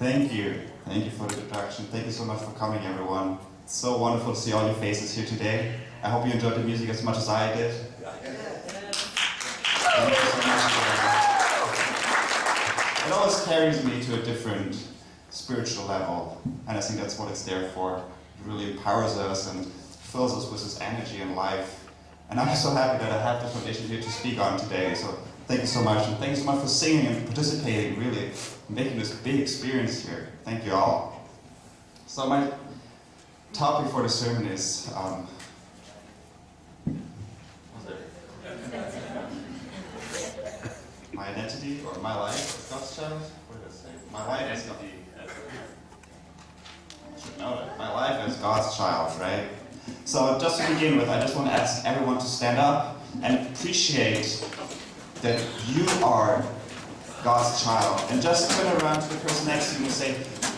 Thank you. Thank you for the introduction. Thank you so much for coming, everyone. It's so wonderful to see all your faces here today. I hope you enjoyed the music as much as I did. Thank you so much for that. It always carries me to a different spiritual level, and I think that's what it's there for. It really empowers us and fills us with this energy and life. And I'm so happy that I have the foundation here to speak on today. So thank you so much, and thank you so much for singing and participating, really making this big experience here. Thank you all. So my topic for the sermon is my identity or my life as God's child. What did I say? My life as God. I should know that. My life as God's child, right? So just to begin with, I just want to ask everyone to stand up and appreciate that you are God's child. And just turn around to the person next to you and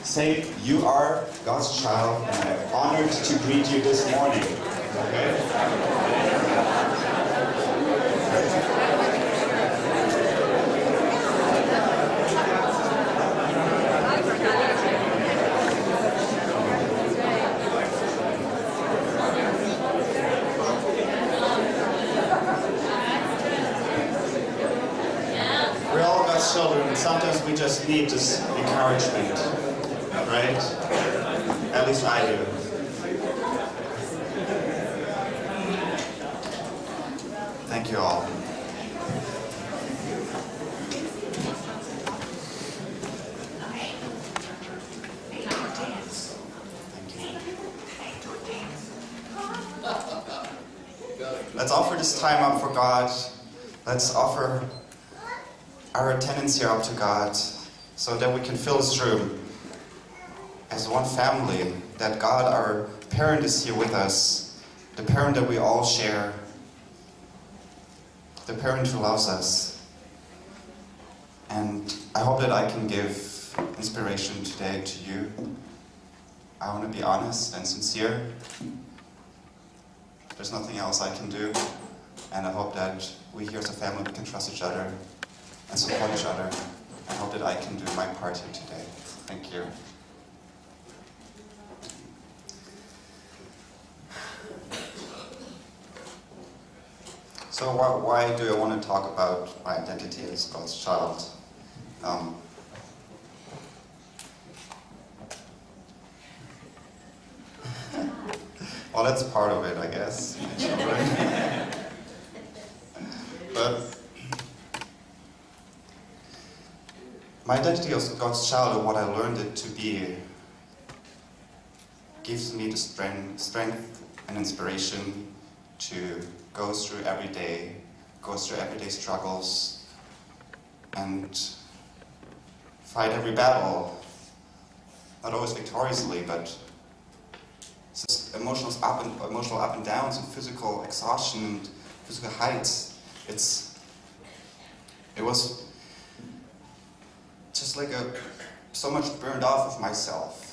say, you are God's child, and I'm honored to greet you this morning. Okay? We're all God's children, and sometimes we just need this encouragement, right? At least I do. Thank you all. Let's offer this time up for God. Let's offer our attendance here up to God so that we can fill this room as one family, that God, our parent, is here with us, the parent that we all share, the parent who loves us. And I hope that I can give inspiration today to you. I want to be honest and sincere. There's nothing else I can do, and I hope that we here as a family can trust each other and support each other. I hope that I can do my part here today. Thank you. So why do I want to talk about my identity as God's child? Well, that's part of it, I guess. But my identity as God's child, or what I learned it to be, gives me the strength and inspiration to go through everyday struggles and fight every battle. Not always victoriously, but just emotional up and downs and physical exhaustion and physical heights. It was just like so much burned off of myself.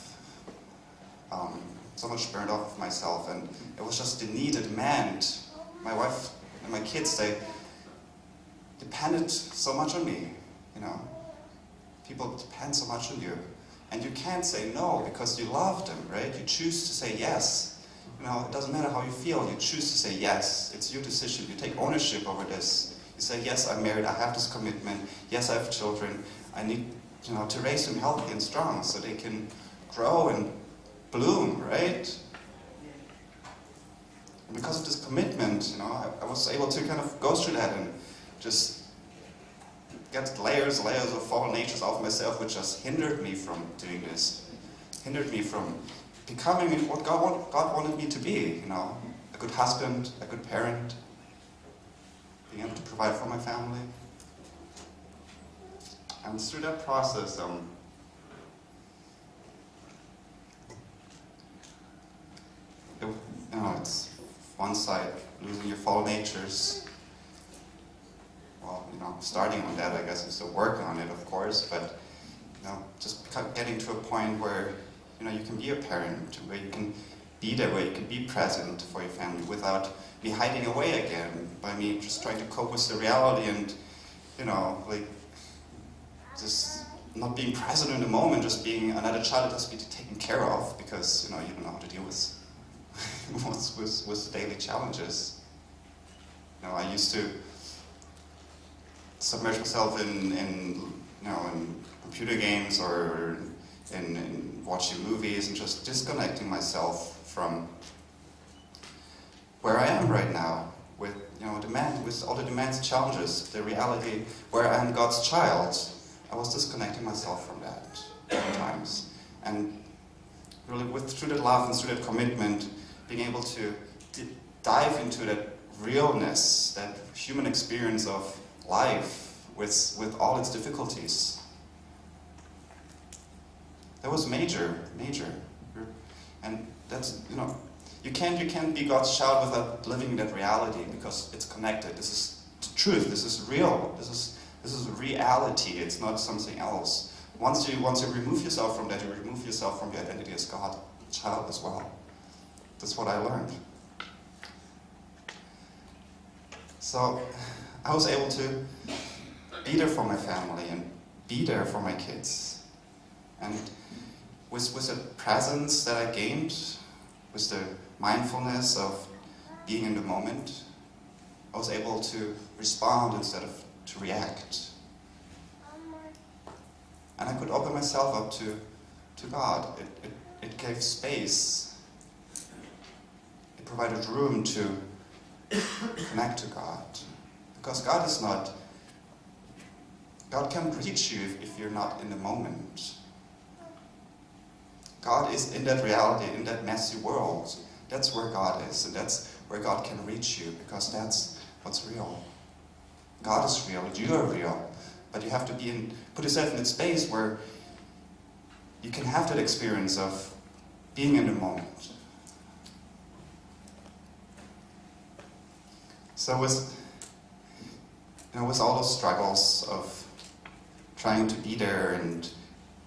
And it was just the need, a demand. My wife and my kids, they depended so much on me, you know. People depend so much on you. And you can't say no because you love them, right? You choose to say yes. You know, it doesn't matter how you feel, you choose to say yes. It's your decision. You take ownership over this. You say, yes, I'm married, I have this commitment. Yes, I have children. I need, to raise them healthy and strong so they can grow and bloom, right? And because of this commitment, I was able to kind of go through that and just get layers of fallen natures out of myself, which just hindered me from doing this. Hindered me from becoming what God wanted me to be, a good husband, a good parent, being able to provide for my family. And through that process, it's one side, losing your fallen natures. Well, starting on that, I guess, is to work on it, of course, but, just getting to a point where, you can be a parent, where you can be there, where you can be present for your family without me hiding away again, by me just trying to cope with the reality and, just not being present in the moment, just being another child that has to be taken care of because you don't know how to deal with with daily challenges. I used to submerge myself in computer games or in watching movies and just disconnecting myself from where I am right now with with all the demands, challenges, the reality where I am God's child. I was disconnecting myself from that many times, and really through that love and through that commitment, being able to dive into that realness, that human experience of life with all its difficulties. That was major, and that's you can't be God's child without living that reality because it's connected. This is truth. This is real. This is reality. It's not something else. Once you remove yourself from that, you remove yourself from your identity as God's child as well. That's what I learned. So I was able to be there for my family and be there for my kids. And with the presence that I gained, with the mindfulness of being in the moment, I was able to respond instead of to react. And I could open myself up to God. It gave space. It provided room to connect to God. Because God can't reach you if you're not in the moment. God is in that reality, in that messy world. That's where God is, and that's where God can reach you, because that's what's real. God is real, you are real, but you have to put yourself in that space where you can have that experience of being in the moment. So with all those struggles of trying to be there and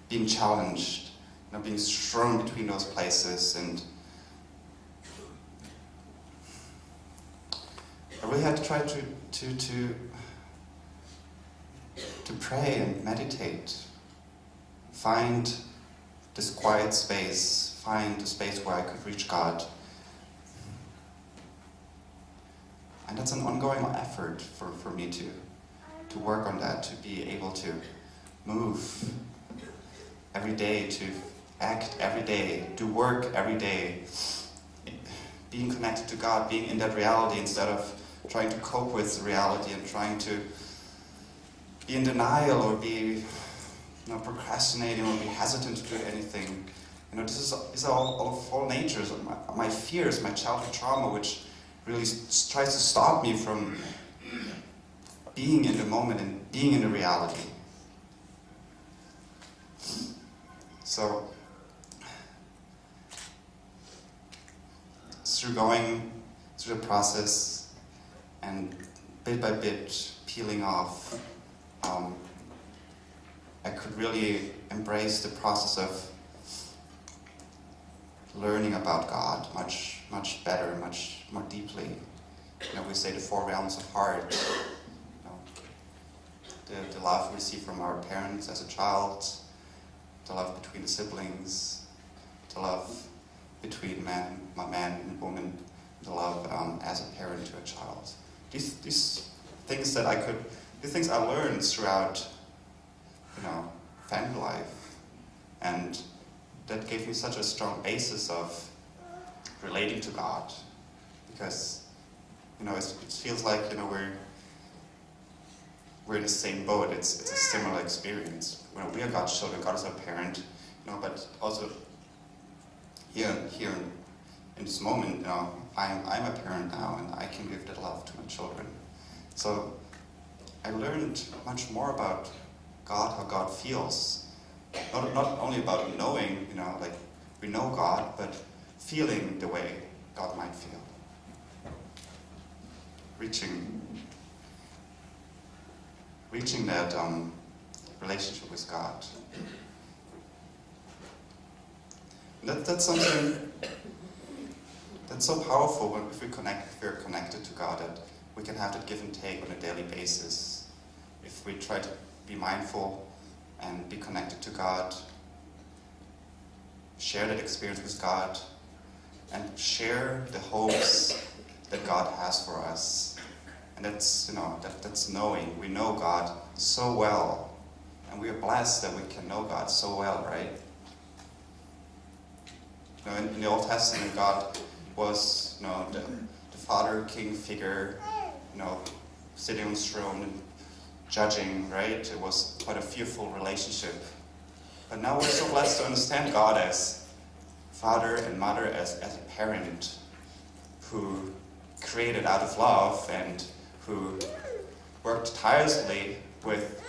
being challenged, being thrown between those places, and I really had to try to pray and meditate, find this quiet space, find a space where I could reach God. And that's an ongoing effort for me to work on that, to be able to move every day, to act every day, do work every day, being connected to God, being in that reality instead of trying to cope with reality and trying to be in denial or be procrastinating or be hesitant to do anything. These are all natures of my fears, my childhood trauma, which really tries to stop me from being in the moment and being in the reality. So, through going through the process and bit by bit peeling off, I could really embrace the process of learning about God much better, much more deeply. We say the 4 realms of heart. The love we receive from our parents as a child, the love between the siblings, the love between man and woman, the love as a parent to a child. These things I learned throughout, family life, and that gave me such a strong basis of relating to God, because it feels like we're in the same boat. It's a similar experience. We are God's children. God is our parent, but also here in this moment, I'm a parent now, and I can give that love to my children. So I learned much more about God, how God feels. Not only about knowing, we know God, but feeling the way God might feel. Reaching that relationship with God. That's something that's so powerful if we're connected to God, that we can have that give and take on a daily basis. If we try to be mindful and be connected to God, share that experience with God, and share the hopes that God has for us. And that's, that's knowing. We know God so well. And we are blessed that we can know God so well, right? In the Old Testament, God was, the father king figure, sitting on his throne and judging, right? It was quite a fearful relationship. But now we're so blessed to understand God as father and mother, as a parent who created out of love and who worked tirelessly with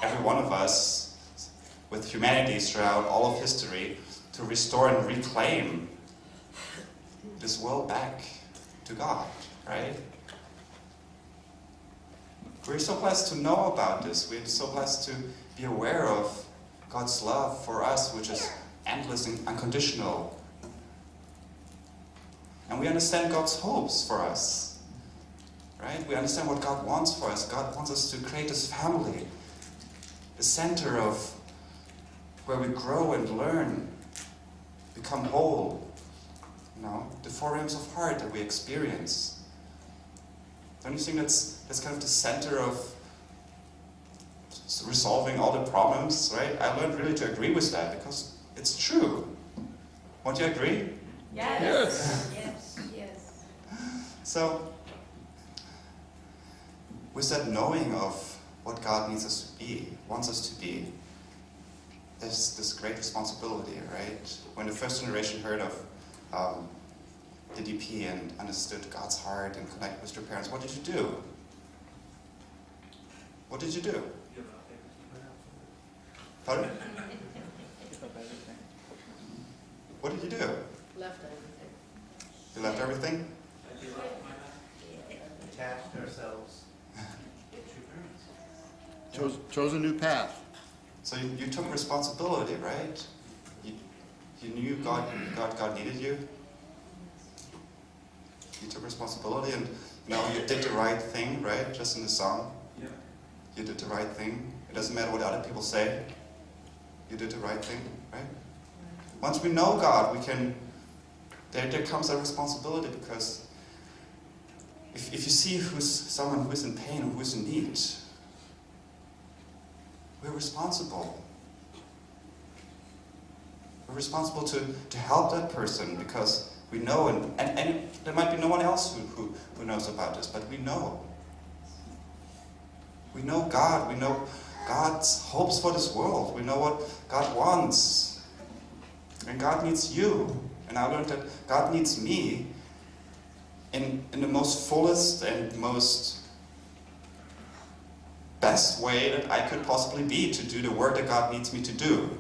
every one of us, with humanity throughout all of history, to restore and reclaim this world back to God, right? We're so blessed to know about this. We're so blessed to be aware of God's love for us, which is endless and unconditional. And we understand God's hopes for us, right? We understand what God wants for us. God wants us to create this family, the center of where we grow and learn, become whole, the four realms of heart that we experience. Don't you think that's kind of the center of resolving all the problems, right? I learned really to agree with that because it's true. Won't you agree? Yes. Yes. So, with that knowing of what God needs us to be, wants us to be, there's this great responsibility, right? When the first generation heard of the DP and understood God's heart and connected with your parents, what did you do? What did you do? Pardon? What did you do? Left everything. You left everything? Attached ourselves to parents. Chose a new path. So you took responsibility, right? You knew God needed you. You took responsibility and you did the right thing, right? Just in the song. Yeah. You did the right thing. It doesn't matter what other people say. You did the right thing, right? Once we know God, we can, there comes a responsibility because if you see someone who is in pain, who is in need, we're responsible. We're responsible to help that person because we know, and there might be no one else who knows about this, but we know. We know God. We know God's hopes for this world. We know what God wants. And God needs you. And I learned that God needs me in the most fullest and most best way that I could possibly be to do the work that God needs me to do.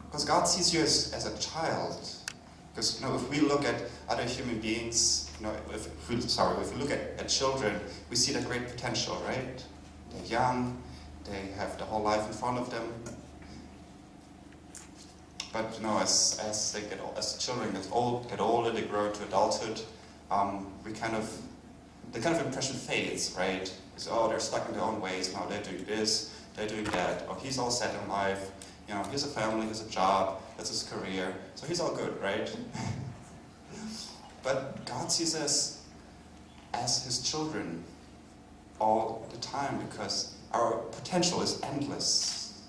Because God sees you as a child. Because if we look at other human beings, if we look at children, we see that great potential, right? They're young, they have the whole life in front of them. But as they as children get older, they grow into adulthood. The kind of impression fades, right? So, they're stuck in their own ways. Now they're doing this, they're doing that. Or he's all set in life. Here's a family, here's a job, that's his career. So he's all good, right? But God sees us as his children all the time because our potential is endless.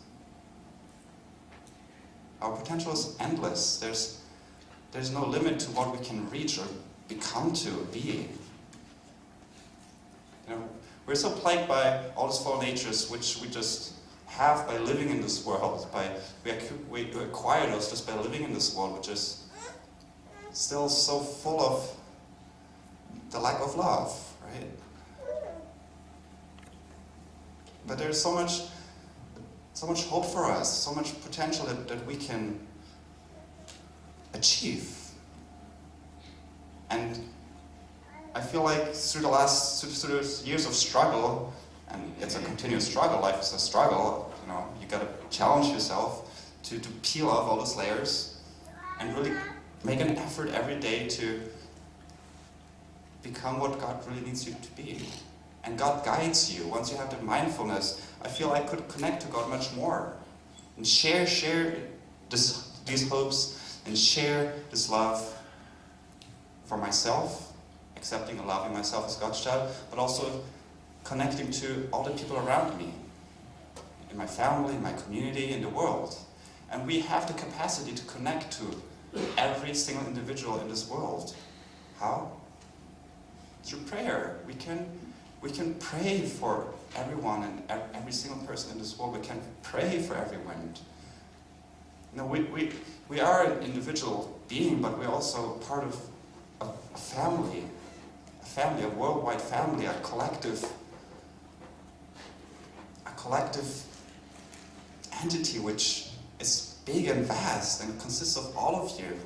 Our potential is endless. There's no limit to what we can reach or become to be. We're so plagued by all these fallen natures which we just have by living in this world. We acquire those just by living in this world, which is still so full of the lack of love, right? But there's so much hope for us, so much potential that we can achieve. And I feel like through the years of struggle, and it's a continuous struggle, life is a struggle, you gotta challenge yourself to peel off all those layers and really make an effort every day to become what God really needs you to be. And God guides you. Once you have the mindfulness, I feel I could connect to God much more. And share these hopes and share this love for myself, accepting and loving myself as God's child, but also connecting to all the people around me, in my family, in my community, in the world. And we have the capacity to connect to every single individual in this world. How? Through prayer. We can pray for everyone and every single person in this world. We can pray for everyone. We are an individual being, but we're also part of a family, a worldwide family, a collective entity which is big and vast and consists of all of you.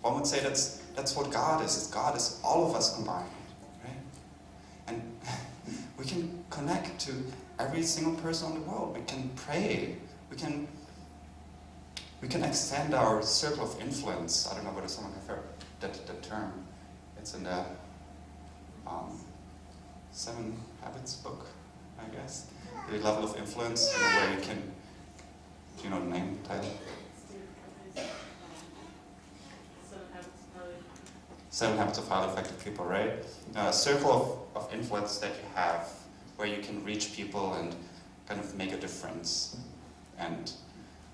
One would say that's what God is. God is all of us combined, right? And we can connect to every single person in the world. We can pray. We can extend our circle of influence. I don't know whether someone have heard that term. It's in the 7 Habits book, I guess. The level of influence, where you can. Do you know the name, title? 7 Habits of Highly Effective People, right? A circle of influence that you have, where you can reach people and kind of make a difference. And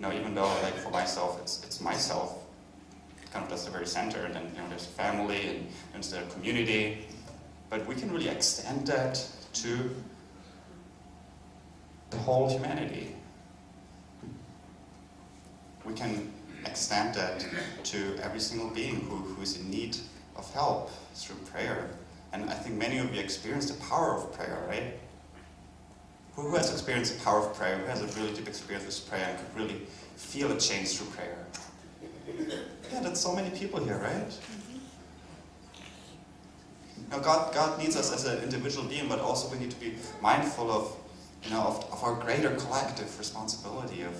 even though, like for myself, it's myself, kind of that's the very center, and then there's family and there's the community, but we can really extend that to the whole humanity. We can extend that to every single being who is in need of help through prayer. And I think many of you experience the power of prayer, right? Who has experienced the power of prayer? Who has a really deep experience with prayer and could really feel a change through prayer? Yeah, that's so many people here, right? Now, God needs us as an individual being, but also we need to be mindful of our greater collective responsibility of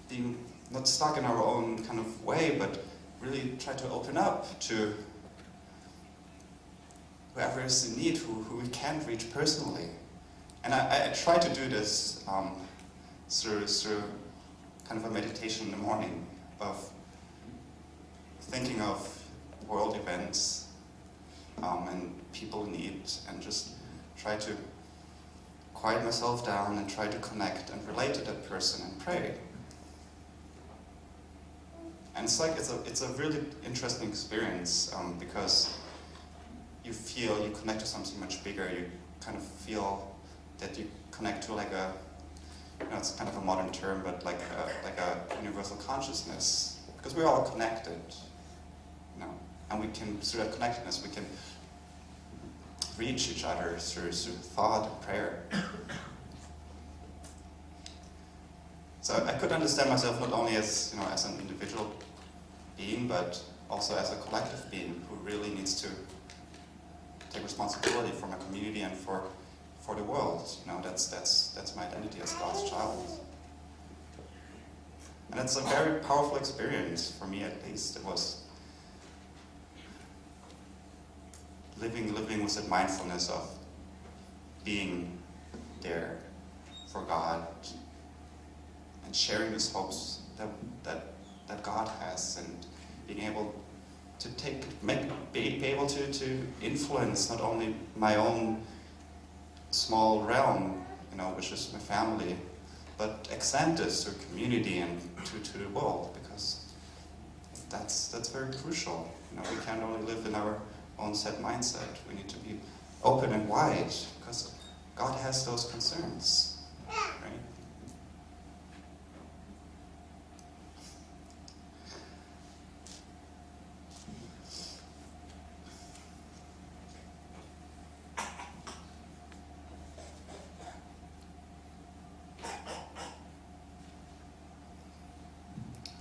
being not stuck in our own kind of way, but really try to open up to whoever is in need, who we can't reach personally. And I try to do this through kind of a meditation in the morning of thinking of world events and people in need, and just try to quiet myself down and try to connect and relate to that person and pray. And it's a really interesting experience because you connect to something much bigger. You kind of feel that you connect to like a, it's kind of a modern term, but like a universal consciousness, because we're all connected, and we can, through that connectedness, we can reach each other through thought and prayer. So I could understand myself not only as as an individual being, but also as a collective being who really needs to take responsibility for my community and for the world. That's my identity as God's child. And it's a very powerful experience for me, at least. It was living with that mindfulness of being there for God and sharing these hopes that God has, and being able to be able to influence not only my own small realm, which is my family, but extend this to community and to the world, because that's very crucial. We can't only live in our own set mindset. We need to be open and wide, because God has those concerns, right?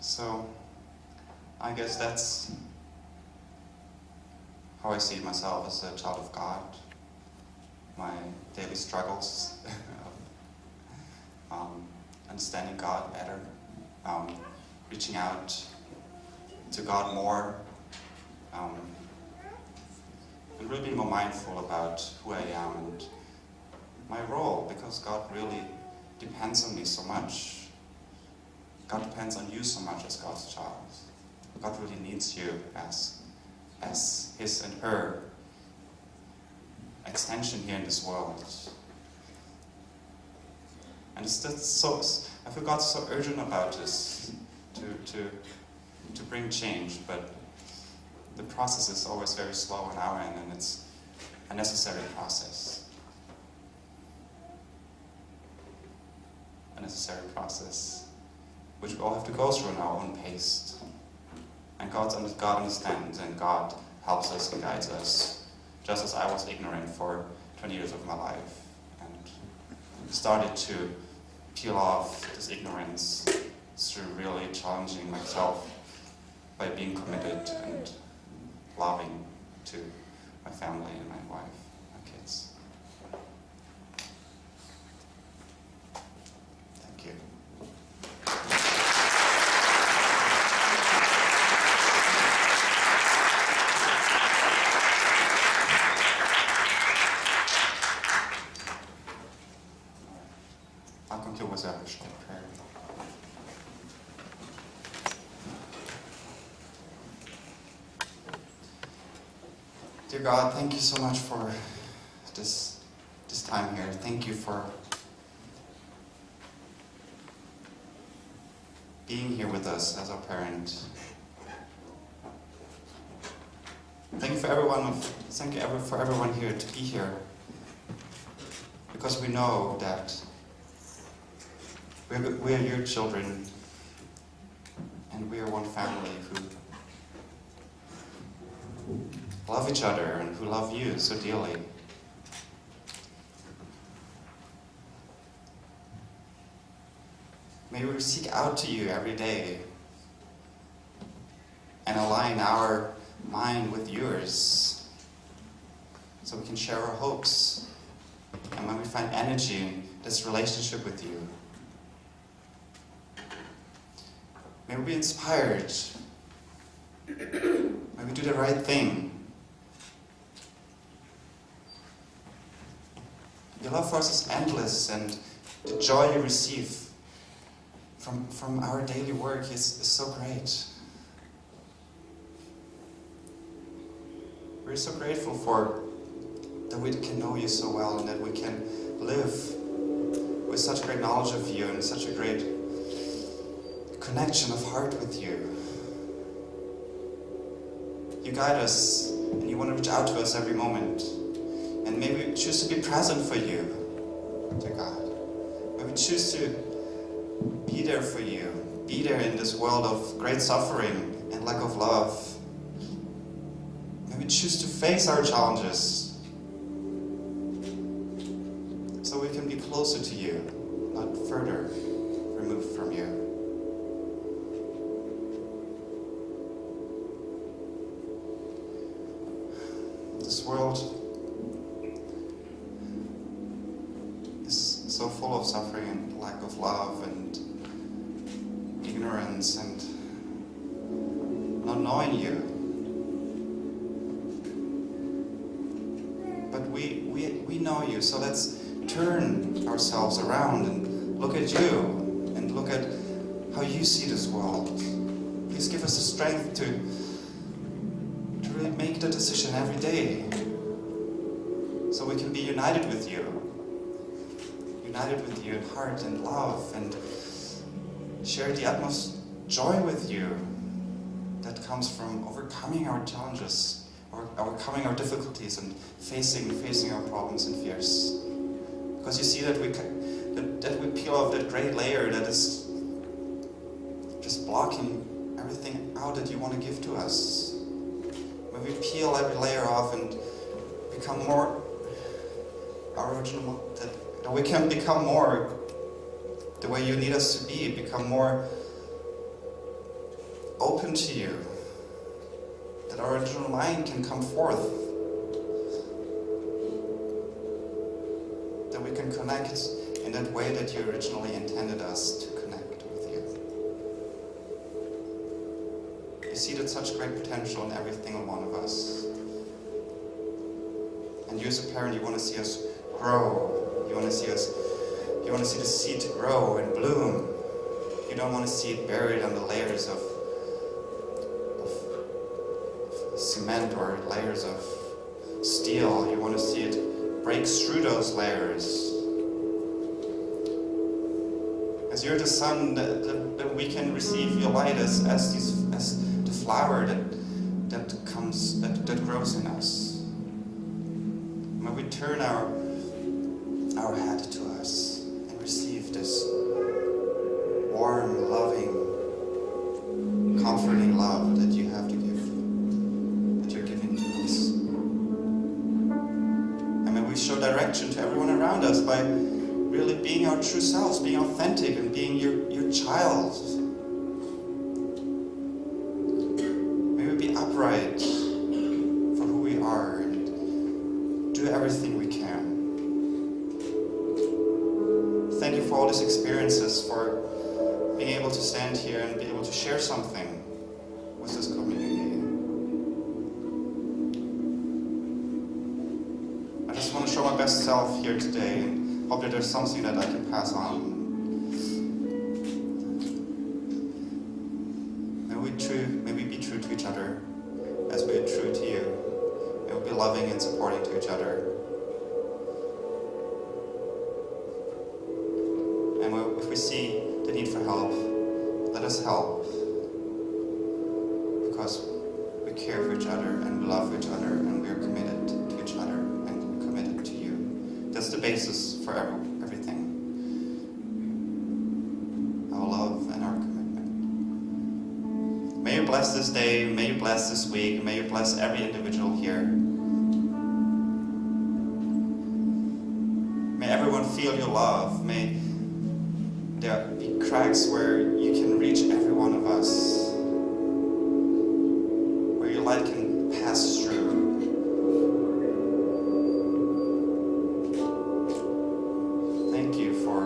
So, I guess that's how I see myself as a child of God. My daily struggles of understanding God better, reaching out to God more, and really be more mindful about who I am and my role, because God really depends on me so much. God depends on you so much as God's child. God really needs you as his and her extension here in this world. And it's just so, I feel God's so urgent about this, to bring change, but the process is always very slow on our end, and it's a necessary process. A necessary process, which we all have to go through in our own pace. And God understands, and God helps us and guides us, just as I was ignorant for 20 years of my life, and started to peel off this ignorance through really challenging myself by being committed and loving to my family and my wife, my kids. Thank you. I'll conclude with a short prayer. Dear God, thank you so much for this time here. Thank you for being here with us as our parent. Thank you for everyone here to be here, because we know that we are your children, and we are one family who love each other and who love you so dearly. May we seek out to you every day and align our mind with yours so we can share our hopes, and when we find energy in this relationship with you, may we be inspired, may we do the right thing. Your love for us is endless, and the joy you receive from our daily work is so great. We're so grateful for that we can know you so well, and that we can live with such great knowledge of you and such a great connection of heart with you. You guide us, and you want to reach out to us every moment. And may we choose to be present for you, dear God. May we choose to be there for you, be there in this world of great suffering and lack of love. May we choose to face our challenges so we can be closer to you, not further removed from you. This world is so full of suffering and lack of love and ignorance and not knowing you. But we know you, so let's turn ourselves around and look at you and look at how you see this world. Please give us the strength to really make the decision every day so we can be united with you in heart and love, and share the utmost joy with you that comes from overcoming our challenges, or overcoming our difficulties, and facing our problems and fears. Because you see that we peel off that great layer that is just blocking everything out that you want to give to us. When we peel every layer off and become more our original, that we can become more the way you need us to be, become more open to you, that our original mind can come forth, that we can connect in that way that you originally intended us to connect with you. You see that such great potential in every single one of us. you as a parent, you want to see us grow. You want to see the seed grow and bloom. You don't want to see it buried under layers of cement or layers of steel. You want to see it break through those layers. As you're the sun, that we can receive your light as the flower that grows in us. When we turn our head to us and receive this warm, loving, comforting love that you have to give, that you're giving to us. And when we show direction to everyone around us by really being our true selves, being authentic and being your child. May we be upright for who we are and do everything we can. Thank you for all these experiences, for being able to stand here and be able to share something with this community. I just want to show my best self here today and hope that there's something that I can pass on. May we be true to each other as we are true to you. May we be loving and supporting to each other. And if we see the need for help, let us help. Because we care for each other and we love each other and we are committed to each other and committed to you. That's the basis for everything. Our love and our commitment. May you bless this day, may you bless this week, may you bless every individual here. May everyone feel your love. May there be cracks where you can reach every one of us. Where your light can pass through. Thank you for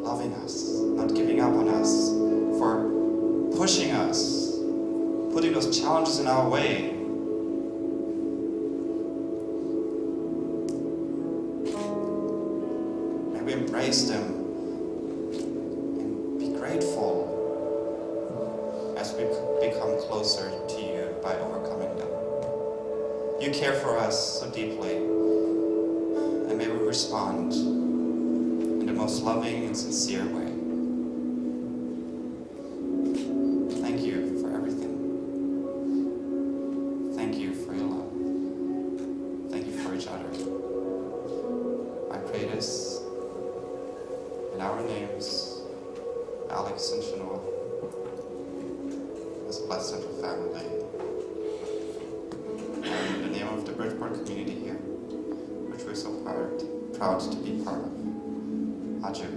loving us, not giving up on us, for pushing us, putting those challenges in our way. May we embrace them and be grateful as we become closer to you by overcoming them. You care for us so deeply, and may we respond in the most loving and sincere way. Thank you for everything. Thank you for your love. Thank you for each other. I pray this in our names, Alex and Shanoa, as a blessed little family. And in the name of the Bridgeport community here, which we're so proud to be part of. Adieu.